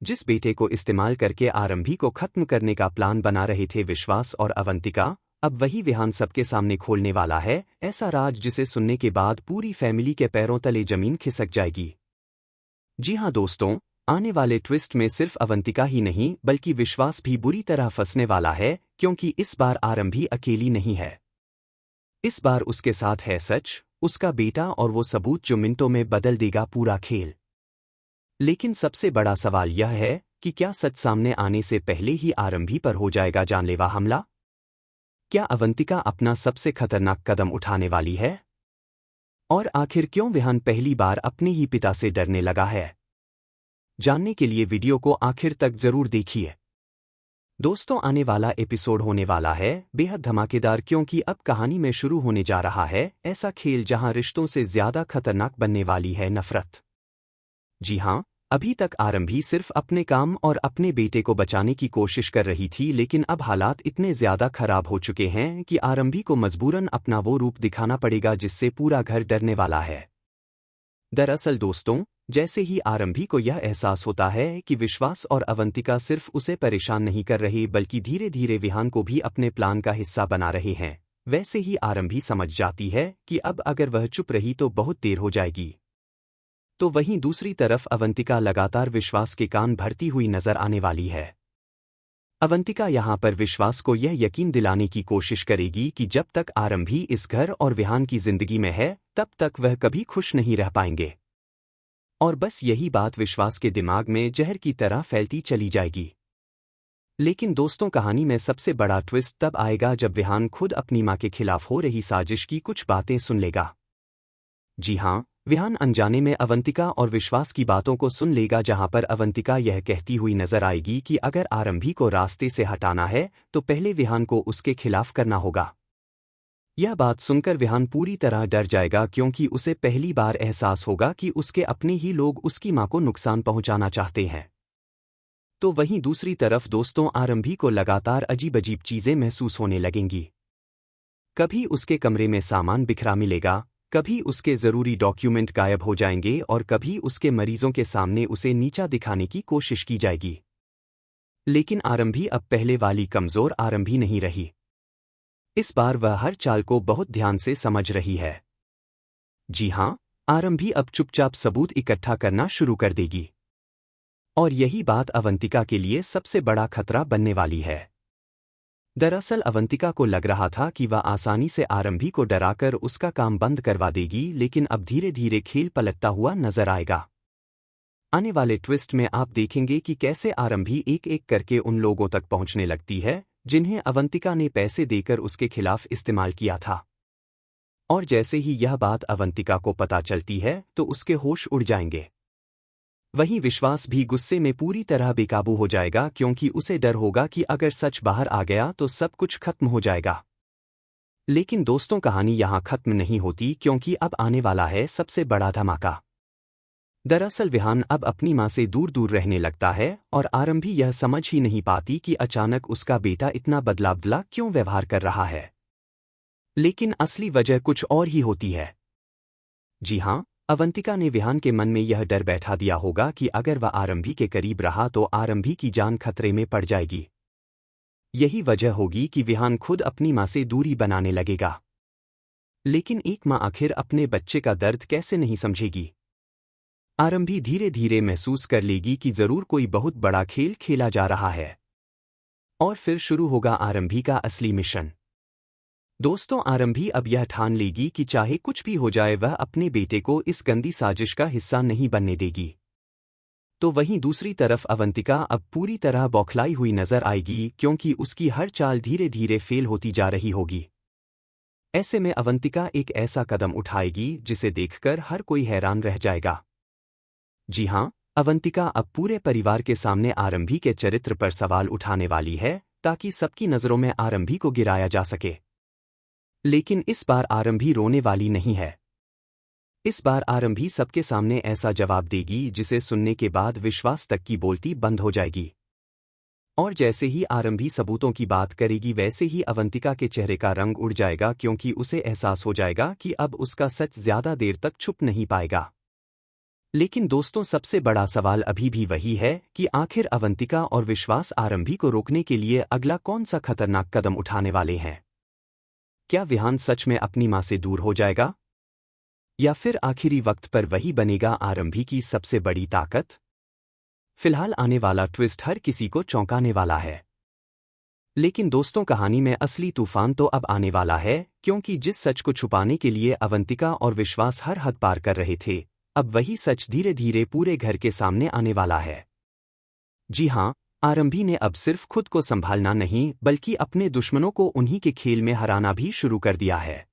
जिस बेटे को इस्तेमाल करके आरंभी को खत्म करने का प्लान बना रहे थे विश्वास और अवंतिका, अब वही विहान सबके सामने खोलने वाला है, ऐसा राज जिसे सुनने के बाद पूरी फैमिली के पैरों तले जमीन खिसक जाएगी। जी हाँ दोस्तों, आने वाले ट्विस्ट में सिर्फ अवंतिका ही नहीं बल्कि विश्वास भी बुरी तरह फंसने वाला है, क्योंकि इस बार आरंभी अकेली नहीं है। इस बार उसके साथ है सच, उसका बेटा, और वो सबूत जो मिनटों में बदल देगा पूरा खेल। लेकिन सबसे बड़ा सवाल यह है कि क्या सच सामने आने से पहले ही आरंभी पर हो जाएगा जानलेवा हमला? क्या अवंतिका अपना सबसे खतरनाक कदम उठाने वाली है? और आखिर क्यों विहान पहली बार अपने ही पिता से डरने लगा है? जानने के लिए वीडियो को आखिर तक जरूर देखिए। दोस्तों, आने वाला एपिसोड होने वाला है बेहद धमाकेदार, क्योंकि अब कहानी में शुरू होने जा रहा है ऐसा खेल जहां रिश्तों से ज्यादा खतरनाक बनने वाली है नफरत। जी हां, अभी तक आरंभी सिर्फ अपने काम और अपने बेटे को बचाने की कोशिश कर रही थी, लेकिन अब हालात इतने ज्यादा खराब हो चुके हैं कि आरंभी को मजबूरन अपना वो रूप दिखाना पड़ेगा जिससे पूरा घर डरने वाला है। दरअसल दोस्तों, जैसे ही आरंभी को यह एहसास होता है कि विश्वास और अवंतिका सिर्फ उसे परेशान नहीं कर रहे बल्कि धीरे धीरे विहान को भी अपने प्लान का हिस्सा बना रहे हैं, वैसे ही आरंभी समझ जाती है कि अब अगर वह चुप रही तो बहुत देर हो जाएगी। तो वहीं दूसरी तरफ अवंतिका लगातार विश्वास के कान भरती हुई नजर आने वाली है। अवंतिका यहां पर विश्वास को यह यकीन दिलाने की कोशिश करेगी कि जब तक आरंभी इस घर और विहान की जिंदगी में है तब तक वह कभी खुश नहीं रह पाएंगे। और बस यही बात विश्वास के दिमाग में जहर की तरह फैलती चली जाएगी। लेकिन दोस्तों, कहानी में सबसे बड़ा ट्विस्ट तब आएगा जब विहान खुद अपनी मां के खिलाफ हो रही साजिश की कुछ बातें सुन लेगा। जी हां, विहान अनजाने में अवंतिका और विश्वास की बातों को सुन लेगा, जहां पर अवंतिका यह कहती हुई नजर आएगी कि अगर आरंभी को रास्ते से हटाना है तो पहले विहान को उसके खिलाफ करना होगा। यह बात सुनकर विहान पूरी तरह डर जाएगा, क्योंकि उसे पहली बार एहसास होगा कि उसके अपने ही लोग उसकी मां को नुकसान पहुंचाना चाहते हैं। तो वहीं दूसरी तरफ दोस्तों, आरंभी को लगातार अजीब अजीब चीजें महसूस होने लगेंगी। कभी उसके कमरे में सामान बिखरा मिलेगा, कभी उसके जरूरी डॉक्यूमेंट गायब हो जाएंगे और कभी उसके मरीजों के सामने उसे नीचा दिखाने की कोशिश की जाएगी। लेकिन आरंभी अब पहले वाली कमजोर आरंभी नहीं रही। इस बार वह हर चाल को बहुत ध्यान से समझ रही है। जी हां, आरंभी अब चुपचाप सबूत इकट्ठा करना शुरू कर देगी। और यही बात अवंतिका के लिए सबसे बड़ा खतरा बनने वाली है। दरअसल अवंतिका को लग रहा था कि वह आसानी से आरंभी को डराकर उसका काम बंद करवा देगी, लेकिन अब धीरे धीरे खेल पलटता हुआ नजर आएगा। आने वाले ट्विस्ट में आप देखेंगे कि कैसे आरंभी एक एक करके उन लोगों तक पहुंचने लगती है जिन्हें अवंतिका ने पैसे देकर उसके खिलाफ इस्तेमाल किया था। और जैसे ही यह बात अवंतिका को पता चलती है तो उसके होश उड़ जाएंगे। वहीं विश्वास भी गुस्से में पूरी तरह बेकाबू हो जाएगा, क्योंकि उसे डर होगा कि अगर सच बाहर आ गया तो सब कुछ खत्म हो जाएगा। लेकिन दोस्तों, कहानी यहां खत्म नहीं होती, क्योंकि अब आने वाला है सबसे बड़ा धमाका। दरअसल विहान अब अपनी मां से दूर दूर रहने लगता है और आरंभी यह समझ ही नहीं पाती कि अचानक उसका बेटा इतना बदला क्यों व्यवहार कर रहा है। लेकिन असली वजह कुछ और ही होती है। जी हां, अवंतिका ने विहान के मन में यह डर बैठा दिया होगा कि अगर वह आरंभी के करीब रहा तो आरंभी की जान खतरे में पड़ जाएगी। यही वजह होगी कि विहान खुद अपनी मां से दूरी बनाने लगेगा। लेकिन एक मां आखिर अपने बच्चे का दर्द कैसे नहीं समझेगी? आरंभी धीरे धीरे महसूस कर लेगी कि जरूर कोई बहुत बड़ा खेल खेला जा रहा है। और फिर शुरू होगा आरंभी का असली मिशन। दोस्तों, आरंभी अब यह ठान लेगी कि चाहे कुछ भी हो जाए वह अपने बेटे को इस गंदी साजिश का हिस्सा नहीं बनने देगी। तो वहीं दूसरी तरफ अवंतिका अब पूरी तरह बौखलाई हुई नजर आएगी, क्योंकि उसकी हर चाल धीरे धीरे फेल होती जा रही होगी। ऐसे में अवंतिका एक ऐसा कदम उठाएगी जिसे देखकर हर कोई हैरान रह जाएगा। जी हां, अवंतिका अब पूरे परिवार के सामने आरंभी के चरित्र पर सवाल उठाने वाली है, ताकि सबकी नजरों में आरंभी को गिराया जा सके। लेकिन इस बार आरंभी रोने वाली नहीं है। इस बार आरंभी सबके सामने ऐसा जवाब देगी जिसे सुनने के बाद विश्वास तक की बोलती बंद हो जाएगी। और जैसे ही आरंभी सबूतों की बात करेगी वैसे ही अवंतिका के चेहरे का रंग उड़ जाएगा, क्योंकि उसे एहसास हो जाएगा कि अब उसका सच ज्यादा देर तक छुप नहीं पाएगा। लेकिन दोस्तों, सबसे बड़ा सवाल अभी भी वही है कि आखिर अवंतिका और विश्वास आरंभी को रोकने के लिए अगला कौन सा खतरनाक कदम उठाने वाले हैं। क्या विहान सच में अपनी मां से दूर हो जाएगा, या फिर आखिरी वक्त पर वही बनेगा आरंभी की सबसे बड़ी ताकत। फिलहाल आने वाला ट्विस्ट हर किसी को चौंकाने वाला है। लेकिन दोस्तों, कहानी में असली तूफान तो अब आने वाला है, क्योंकि जिस सच को छुपाने के लिए अवंतिका और विश्वास हर हद पार कर रहे थे, अब वही सच धीरे धीरे पूरे घर के सामने आने वाला है। जी हाँ, आरंभी ने अब सिर्फ खुद को संभालना नहीं, बल्कि अपने दुश्मनों को उन्हीं के खेल में हराना भी शुरू कर दिया है।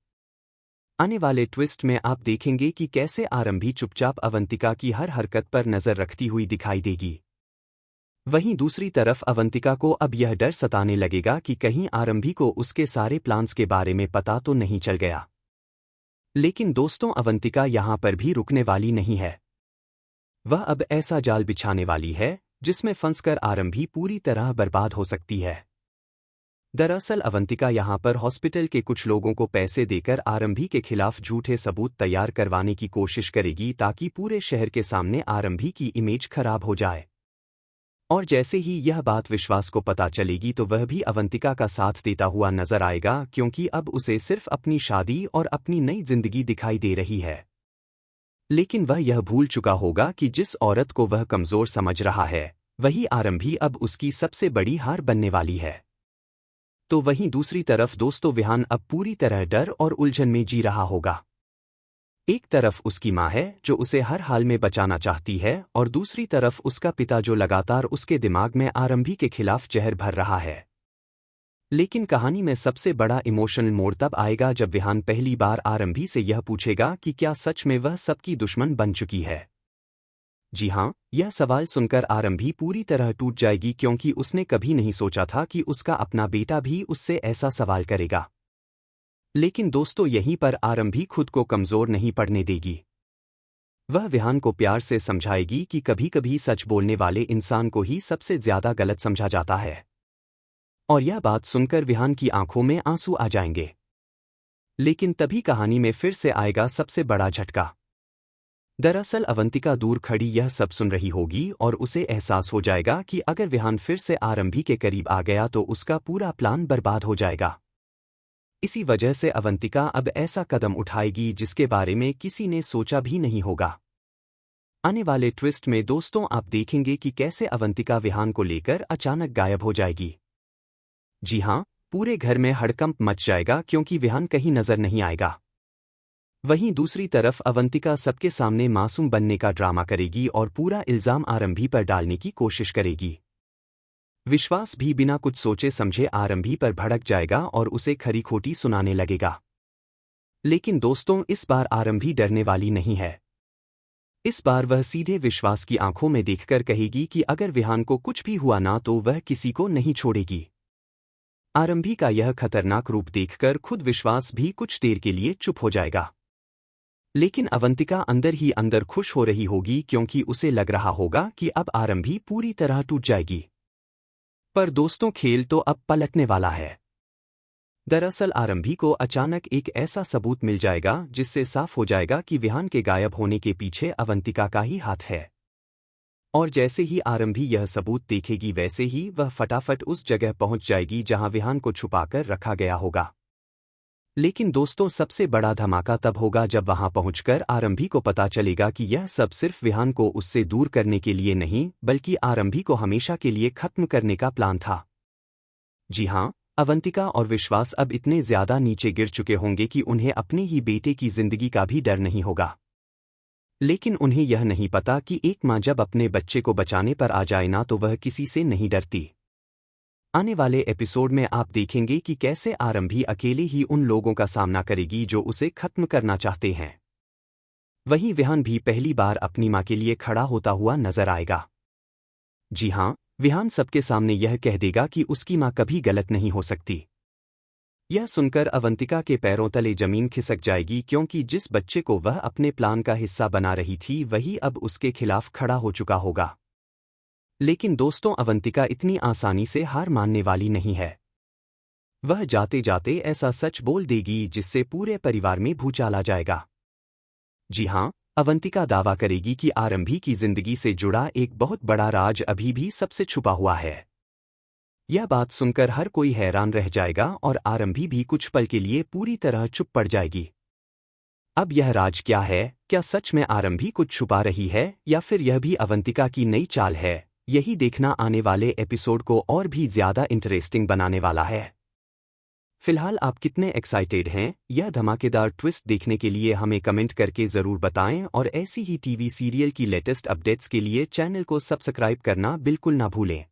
आने वाले ट्विस्ट में आप देखेंगे कि कैसे आरंभी चुपचाप अवंतिका की हर हरकत पर नजर रखती हुई दिखाई देगी। वहीं दूसरी तरफ अवंतिका को अब यह डर सताने लगेगा कि कहीं आरंभी को उसके सारे प्लान्स के बारे में पता तो नहीं चल गया। लेकिन दोस्तों, अवंतिका यहां पर भी रुकने वाली नहीं है। वह अब ऐसा जाल बिछाने वाली है जिसमें फंसकर आरंभी पूरी तरह बर्बाद हो सकती है। दरअसल अवंतिका यहां पर हॉस्पिटल के कुछ लोगों को पैसे देकर आरंभी के खिलाफ झूठे सबूत तैयार करवाने की कोशिश करेगी, ताकि पूरे शहर के सामने आरंभी की इमेज खराब हो जाए। और जैसे ही यह बात विश्वास को पता चलेगी तो वह भी अवंतिका का साथ देता हुआ नजर आएगा, क्योंकि अब उसे सिर्फ अपनी शादी और अपनी नई जिंदगी दिखाई दे रही है। लेकिन वह यह भूल चुका होगा कि जिस औरत को वह कमजोर समझ रहा है, वही आरंभी अब उसकी सबसे बड़ी हार बनने वाली है। तो वहीं दूसरी तरफ दोस्तों, विहान अब पूरी तरह डर और उलझन में जी रहा होगा। एक तरफ उसकी मां है जो उसे हर हाल में बचाना चाहती है, और दूसरी तरफ उसका पिता जो लगातार उसके दिमाग में आरंभी के खिलाफ जहर भर रहा है। लेकिन कहानी में सबसे बड़ा इमोशनल मोड़ तब आएगा जब विहान पहली बार आरंभी से यह पूछेगा कि क्या सच में वह सबकी दुश्मन बन चुकी है। जी हाँ, यह सवाल सुनकर आरंभी पूरी तरह टूट जाएगी, क्योंकि उसने कभी नहीं सोचा था कि उसका अपना बेटा भी उससे ऐसा सवाल करेगा। लेकिन दोस्तों, यहीं पर आरंभी खुद को कमजोर नहीं पड़ने देगी। वह विहान को प्यार से समझाएगी कि कभी कभी सच बोलने वाले इंसान को ही सबसे ज्यादा गलत समझा जाता है। और यह बात सुनकर विहान की आंखों में आंसू आ जाएंगे। लेकिन तभी कहानी में फिर से आएगा सबसे बड़ा झटका। दरअसल अवंतिका दूर खड़ी यह सब सुन रही होगी, और उसे एहसास हो जाएगा कि अगर विहान फिर से आरंभी के करीब आ गया तो उसका पूरा प्लान बर्बाद हो जाएगा। इसी वजह से अवंतिका अब ऐसा कदम उठाएगी जिसके बारे में किसी ने सोचा भी नहीं होगा। आने वाले ट्विस्ट में दोस्तों, आप देखेंगे कि कैसे अवंतिका विहान को लेकर अचानक गायब हो जाएगी। जी हाँ, पूरे घर में हड़कंप मच जाएगा, क्योंकि विहान कहीं नजर नहीं आएगा। वहीं दूसरी तरफ अवंतिका सबके सामने मासूम बनने का ड्रामा करेगी और पूरा इल्जाम आरंभी पर डालने की कोशिश करेगी। विश्वास भी बिना कुछ सोचे समझे आरंभी पर भड़क जाएगा और उसे खरी खोटी सुनाने लगेगा। लेकिन दोस्तों, इस बार आरंभी डरने वाली नहीं है। इस बार वह सीधे विश्वास की आंखों में देखकर कहेगी कि अगर विहान को कुछ भी हुआ ना तो वह किसी को नहीं छोड़ेगी। आरंभी का यह खतरनाक रूप देखकर खुद विश्वास भी कुछ देर के लिए चुप हो जाएगा। लेकिन अवंतिका अंदर ही अंदर खुश हो रही होगी, क्योंकि उसे लग रहा होगा कि अब आरंभी पूरी तरह टूट जाएगी। पर दोस्तों, खेल तो अब पलटने वाला है। दरअसल आरंभी को अचानक एक ऐसा सबूत मिल जाएगा जिससे साफ हो जाएगा कि विहान के गायब होने के पीछे अवंतिका का ही हाथ है। और जैसे ही आरंभी यह सबूत देखेगी, वैसे ही वह फटाफट उस जगह पहुंच जाएगी जहां विहान को छुपाकर रखा गया होगा। लेकिन दोस्तों, सबसे बड़ा धमाका तब होगा जब वहां पहुंचकर आरंभी को पता चलेगा कि यह सब सिर्फ विहान को उससे दूर करने के लिए नहीं, बल्कि आरंभी को हमेशा के लिए खत्म करने का प्लान था। जी हाँ, अवंतिका और विश्वास अब इतने ज्यादा नीचे गिर चुके होंगे कि उन्हें अपने ही बेटे की जिंदगी का भी डर नहीं होगा। लेकिन उन्हें यह नहीं पता कि एक मां जब अपने बच्चे को बचाने पर आ जाए ना तो वह किसी से नहीं डरती। आने वाले एपिसोड में आप देखेंगे कि कैसे आरंभी अकेले ही उन लोगों का सामना करेगी जो उसे खत्म करना चाहते हैं। वहीं विहान भी पहली बार अपनी मां के लिए खड़ा होता हुआ नजर आएगा। जी हाँ, विहान सबके सामने यह कह देगा कि उसकी मां कभी गलत नहीं हो सकती। यह सुनकर अवंतिका के पैरों तले जमीन खिसक जाएगी, क्योंकि जिस बच्चे को वह अपने प्लान का हिस्सा बना रही थी वही अब उसके खिलाफ खड़ा हो चुका होगा। लेकिन दोस्तों, अवंतिका इतनी आसानी से हार मानने वाली नहीं है। वह जाते जाते ऐसा सच बोल देगी जिससे पूरे परिवार में भूचाल आ जाएगा। जी हाँ, अवंतिका दावा करेगी कि आरंभी की जिंदगी से जुड़ा एक बहुत बड़ा राज अभी भी सबसे छुपा हुआ है। यह बात सुनकर हर कोई हैरान रह जाएगा और आरंभी भी कुछ पल के लिए पूरी तरह चुप पड़ जाएगी। अब यह राज क्या है? क्या सच में आरंभी कुछ छुपा रही है या फिर यह भी अवंतिका की नई चाल है? यही देखना आने वाले एपिसोड को और भी ज्यादा इंटरेस्टिंग बनाने वाला है। फिलहाल आप कितने एक्साइटेड हैं यह धमाकेदार ट्विस्ट देखने के लिए? हमें कमेंट करके ज़रूर बताएं और ऐसी ही टीवी सीरियल की लेटेस्ट अपडेट्स के लिए चैनल को सब्सक्राइब करना बिल्कुल ना भूलें।